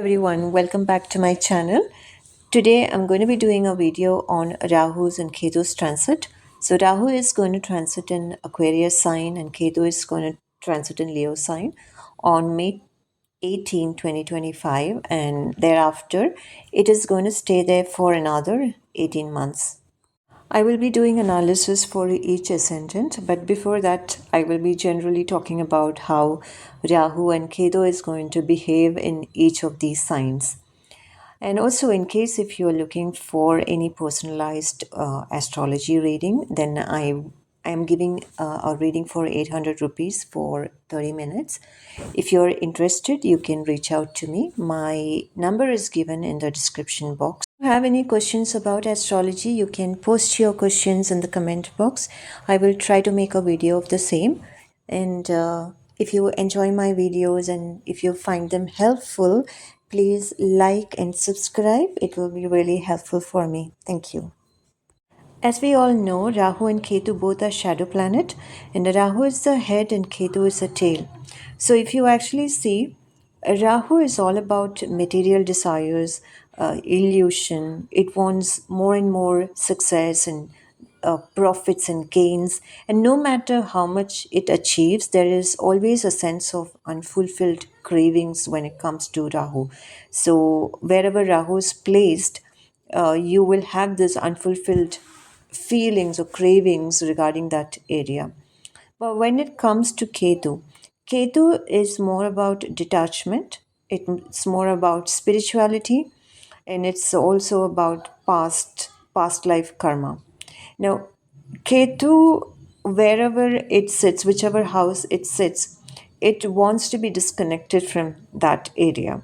Everyone, welcome back to my channel. Today I'm going to be doing a video on Rahu's and Ketu's transit. So Rahu is going to transit in Aquarius sign and Ketu is going to transit in Leo sign on May 18, 2025, and thereafter it is going to stay there for another 18 months. I will be doing analysis for each ascendant, but before that, I will be generally talking about how Rahu and Ketu is going to behave in each of these signs. And also, in case if you are looking for any personalized astrology reading, then I am giving a reading for 800 rupees for 30 minutes. If you're interested, you can reach out to me. My number is given in the description box. If you have any questions about astrology, you can post your questions in the comment box. I will try to make a video of the same. And if you enjoy my videos and if you find them helpful, please like and subscribe. It will be really helpful for me. Thank you. As we all know, Rahu and Ketu both are shadow planet, and Rahu is the head and Ketu is the tail. So if you actually see, Rahu is all about material desires, illusion. It wants more and more success and profits and gains. And no matter how much it achieves, there is always a sense of unfulfilled cravings when it comes to Rahu. So wherever Rahu is placed, you will have this unfulfilled feelings or cravings regarding that area. But when it comes to Ketu, Ketu is more about detachment, it's more about spirituality, and it's also about past life karma. Now, Ketu, wherever it sits, whichever house it sits, it wants to be disconnected from that area.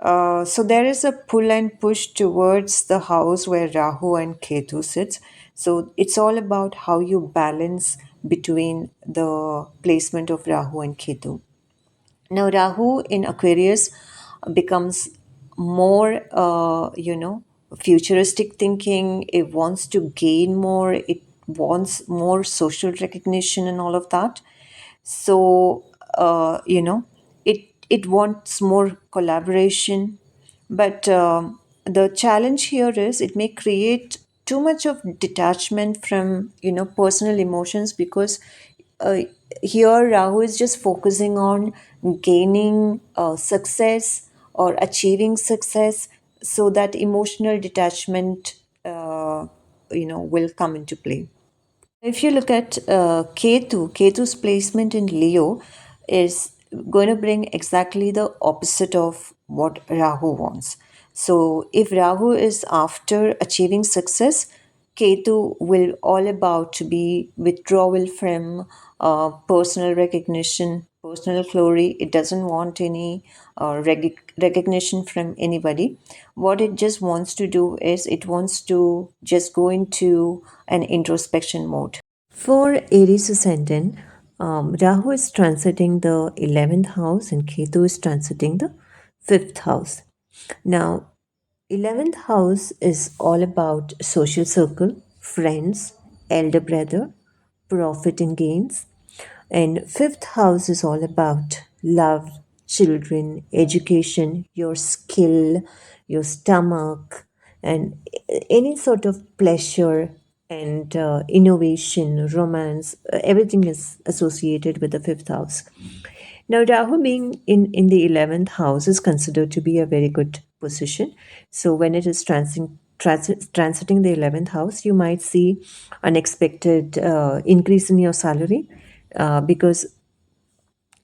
So there is a pull and push towards the house where Rahu and Ketu sits. So it's all about how you balance between the placement of Rahu and Ketu. Now Rahu in Aquarius becomes more, futuristic thinking. It wants to gain more. It wants more social recognition and all of that. So it wants more collaboration, but the challenge here is it may create too much of detachment from personal emotions, because uh, here Rahu is just focusing on gaining success or achieving success, so that emotional detachment will come into play. If you look at Ketu's placement in Leo is going to bring exactly the opposite of what Rahu wants. So, if Rahu is after achieving success, Ketu will all about to be withdrawal from personal recognition, personal glory. It doesn't want any recognition from anybody. What it just wants to do is it wants to just go into an introspection mode. For Aries Ascendant, Rahu is transiting the 11th house and Ketu is transiting the 5th house. Now, 11th house is all about social circle, friends, elder brother, profit and gains. And 5th house is all about love, children, education, your skill, your stomach, and any sort of pleasure and innovation, romance. Everything is associated with the 5th house. Now, Rahu being in the 11th house is considered to be a very good position. So, when it is transiting the 11th house, you might see unexpected increase in your salary, because,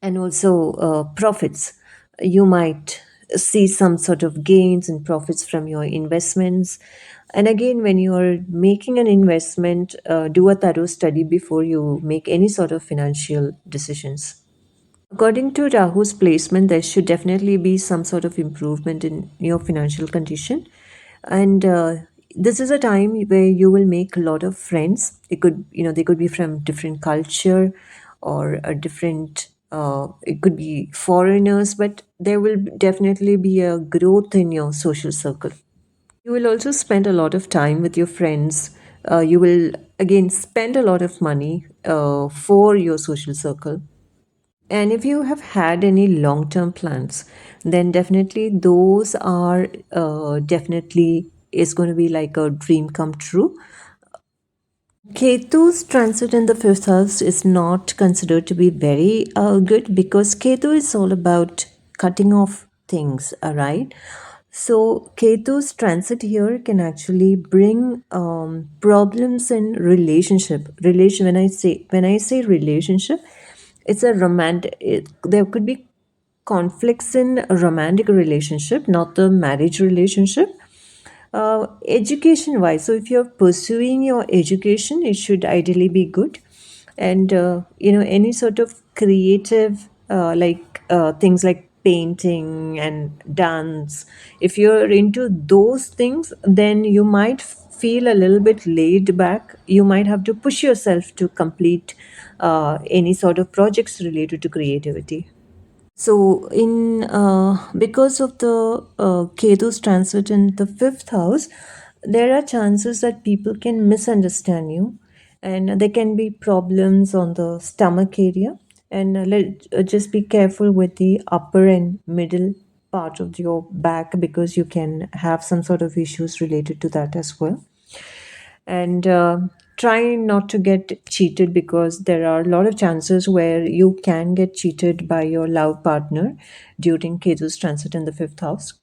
and also profits. You might see some sort of gains and profits from your investments. And again, when you are making an investment, do a thorough study before you make any sort of financial decisions. According to Rahu's placement, there should definitely be some sort of improvement in your financial condition. And this is a time where you will make a lot of friends. They could be from different culture or a different, it could be foreigners, but there will definitely be a growth in your social circle. You will also spend a lot of time with your friends. You will again spend a lot of money for your social circle. And if you have had any long term plans, then definitely those are definitely is going to be like a dream come true. Ketu's transit in the fifth house is not considered to be very good because Ketu is all about cutting off things, right? So Ketu's transit here can actually bring problems in relationship. Relation when I say relationship, it's a romantic. There could be conflicts in a romantic relationship, not the marriage relationship. Education wise, so if you're pursuing your education, it should ideally be good. And any sort of creative things like painting and dance, if you're into those things, then you might feel a little bit laid back. You might have to push yourself to complete any sort of projects related to creativity. So, in because of the Ketu's transit in the fifth house, there are chances that people can misunderstand you, and there can be problems on the stomach area. And just be careful with the upper and middle part of your back because you can have some sort of issues related to that as well. And try not to get cheated because there are a lot of chances where you can get cheated by your love partner during Ketu's transit in the fifth house.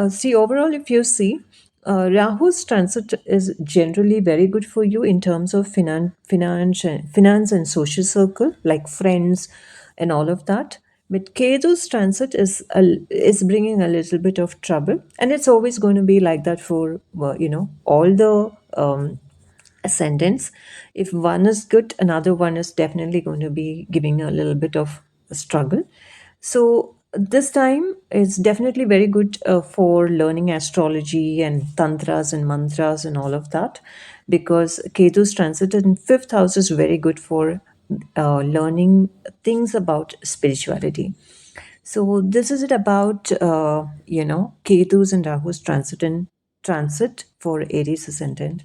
See, overall, if you see, Rahu's transit is generally very good for you in terms of finance and social circle, like friends and all of that. But Ketu's transit is bringing a little bit of trouble, and it's always going to be like that for all the ascendants. If one is good, another one is definitely going to be giving a little bit of a struggle. So this time is definitely very good for learning astrology and tantras and mantras and all of that, because Ketu's transit in fifth house is very good for learning things about spirituality. So this is it about Ketu's and Rahu's transit for Aries ascendant.